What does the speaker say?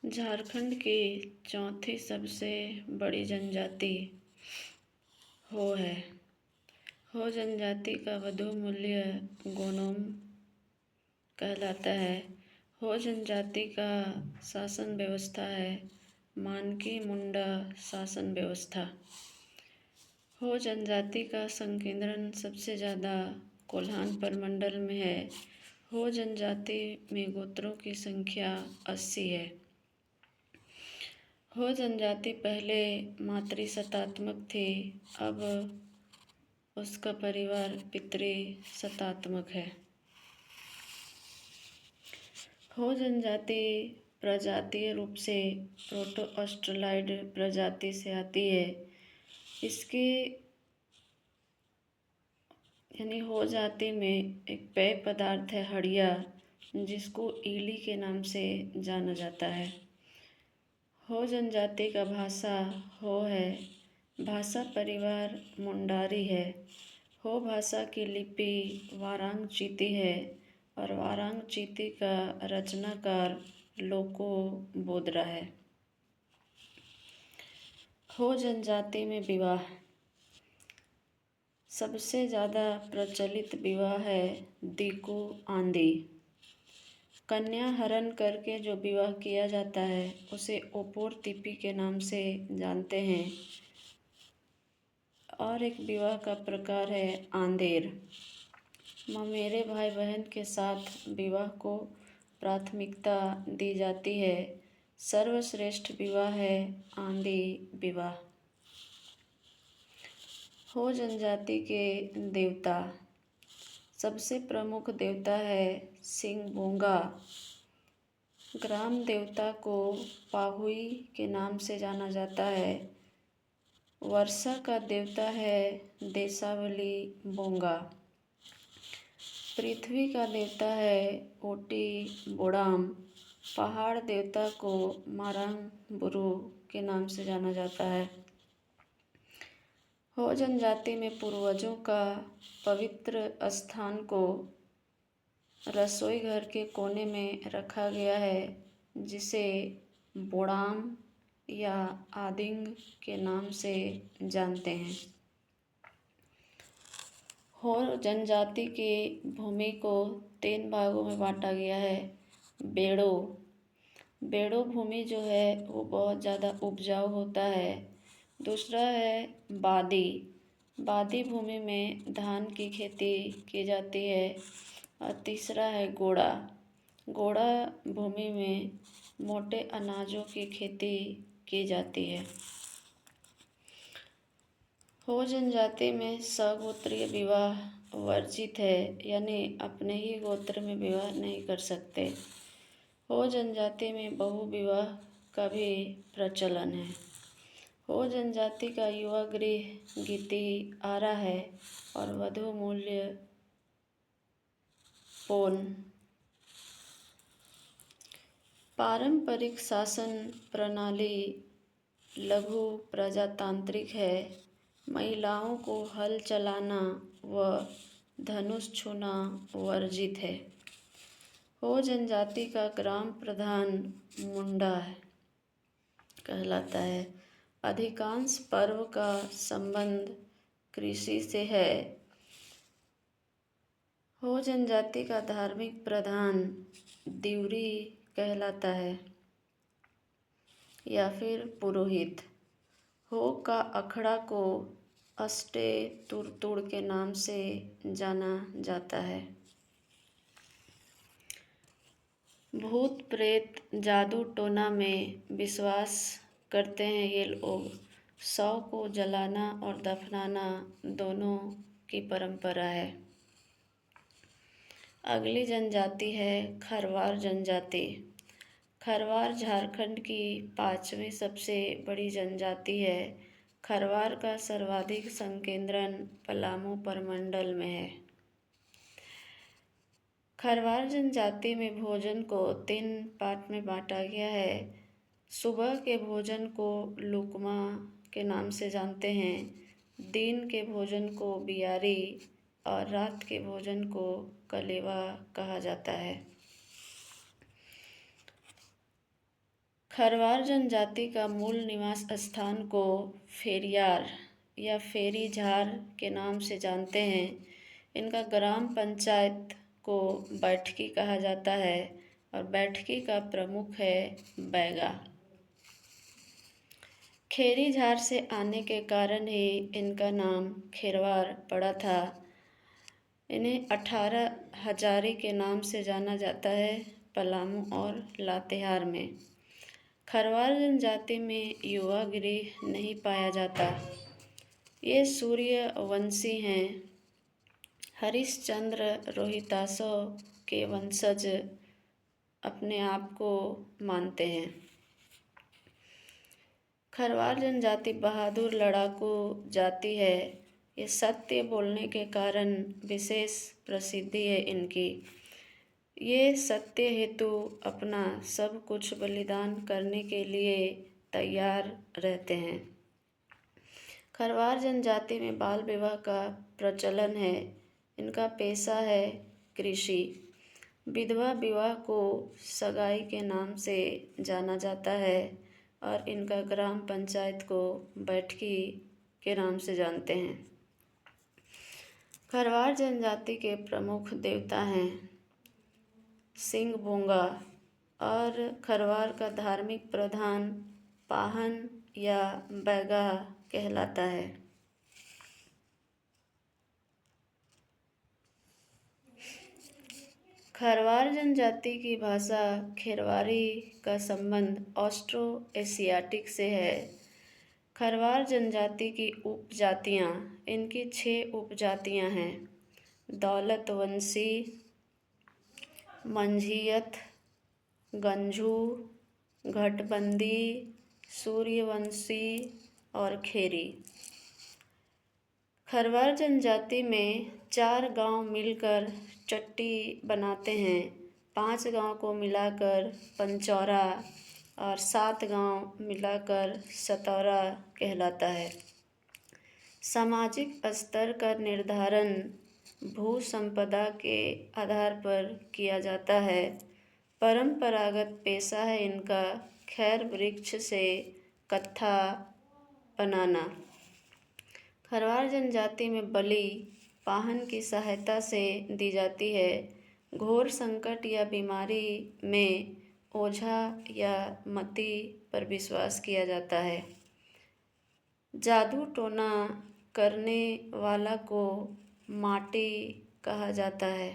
झारखंड की चौथी सबसे बड़ी जनजाति हो है। हो जनजाति का वधु मूल्य गोनोम कहलाता है। हो जनजाति का शासन व्यवस्था है मानकी मुंडा शासन व्यवस्था। हो जनजाति का संकेंद्रण सबसे ज़्यादा कोल्हान प्रमंडल में है। हो जनजाति में गोत्रों की संख्या 80 है। हो जनजाति पहले मातृसत्तात्मक थी, अब उसका परिवार पितृसत्तात्मक है। हो जनजाति प्रजातीय रूप से प्रोटो ऑस्ट्रेलॉइड प्रजाति से आती है। इसकी यानी हो जाति में एक पेय पदार्थ है हड़िया, जिसको ईली के नाम से जाना जाता है। हो जनजाति का भाषा हो है। भाषा परिवार मुंडारी है। हो भाषा की लिपि वारांग चीती है और वारांग चीती का रचनाकार लोको बोदरा है। हो जनजाति में विवाह सबसे ज़्यादा प्रचलित विवाह है दीकू आंधी। कन्या हरण करके जो विवाह किया जाता है उसे ओपोर तिपी के नाम से जानते हैं। और एक विवाह का प्रकार है आंदेर। ममेरे भाई बहन के साथ विवाह को प्राथमिकता दी जाती है। सर्वश्रेष्ठ विवाह है आंधी विवाह। हो जनजाति के देवता सबसे प्रमुख देवता है सिंगबोंगा। ग्राम देवता को पाहुई के नाम से जाना जाता है। वर्षा का देवता है देसावली बोंगा। पृथ्वी का देवता है ओटी बोड़ाम। पहाड़ देवता को मारंग बुरु के नाम से जाना जाता है। हो जनजाति में पूर्वजों का पवित्र स्थान को रसोई घर के कोने में रखा गया है, जिसे बोड़ाम या आदिंग के नाम से जानते हैं। हो जनजाति की भूमि को 3 भागों में बांटा गया है। बेड़ो भूमि जो है वो बहुत ज़्यादा उपजाऊ होता है। दूसरा है बादी भूमि में धान की खेती की जाती है। और तीसरा है गोड़ा भूमि में मोटे अनाजों की खेती की जाती है। हो जनजाति में सगोत्रीय विवाह वर्जित है, यानी अपने ही गोत्र में विवाह नहीं कर सकते। हो जनजाति में बहु विवाह का भी प्रचलन है। हो जनजाति का युवा गृह गीति आरा है और वधु मूल्य पोन। पारंपरिक शासन प्रणाली लघु प्रजातांत्रिक है। महिलाओं को हल चलाना व धनुष छूना वर्जित है। हो जनजाति का ग्राम प्रधान मुंडा कहलाता है। अधिकांश पर्व का संबंध कृषि से है। हो जनजाति का धार्मिक प्रधान दिउरी कहलाता है या फिर पुरोहित। हो का अखड़ा को अष्टे तुरतुड़ के नाम से जाना जाता है। भूत प्रेत जादू टोना में विश्वास करते हैं ये लोग। शव को जलाना और दफनाना दोनों की परंपरा है। अगली जनजाति है खरवार जनजाति। खरवार झारखंड की 5वीं सबसे बड़ी जनजाति है। खरवार का सर्वाधिक संकेंद्रण पलामू प्रमंडल में है। खरवार जनजाति में भोजन को 3 पार्ट में बांटा गया है। सुबह के भोजन को लुकमा के नाम से जानते हैं। दिन के भोजन को बियारी और रात के भोजन को कलेवा कहा जाता है। खरवार जनजाति का मूल निवास स्थान को फेरियार या फेरी झार के नाम से जानते हैं। इनका ग्राम पंचायत को बैठकी कहा जाता है और बैठकी का प्रमुख है बैगा। खेरी झार से आने के कारण ही इनका नाम खेरवार पड़ा था। इन्हें 18 हजारी के नाम से जाना जाता है पलामू और लातेहार में। खरवार जनजाति में युवा गिरी नहीं पाया जाता। ये सूर्यवंशी हैं। हरिश्चंद्र रोहितासव के वंशज अपने आप को मानते हैं। खरवार जनजाति बहादुर लड़ाकू जाति है। ये सत्य बोलने के कारण विशेष प्रसिद्धि है इनकी। ये सत्य हेतु अपना सब कुछ बलिदान करने के लिए तैयार रहते हैं। खरवार जनजाति में बाल विवाह का प्रचलन है। इनका पेशा है कृषि। विधवा विवाह को सगाई के नाम से जाना जाता है और इनका ग्राम पंचायत को बैठकी के नाम से जानते हैं। खरवार जनजाति के प्रमुख देवता हैं सिंह बोंगा और खरवार का धार्मिक प्रधान पाहन या बैगा कहलाता है। खरवार जनजाति की भाषा खेरवारी का संबंध ऑस्ट्रो एशियाटिक से है। खरवार जनजाति की उपजातियाँ, इनकी 6 उपजातियाँ हैं। दौलतवंशी, मंझियत, गंझू, घटबंदी, सूर्यवंशी और खेरी। खरवार जनजाति में 4 गांव मिलकर चट्टी बनाते हैं। 5 गांव को मिलाकर पंचौरा और 7 गांव मिलाकर सतौरा कहलाता है। सामाजिक स्तर का निर्धारण भू संपदा के आधार पर किया जाता है। परंपरागत पेशा है इनका खैर वृक्ष से कत्था बनाना। खरवार जनजाति में बलि पाहन की सहायता से दी जाती है। घोर संकट या बीमारी में ओझा या मती पर विश्वास किया जाता है। जादू टोना करने वाला को माटी कहा जाता है।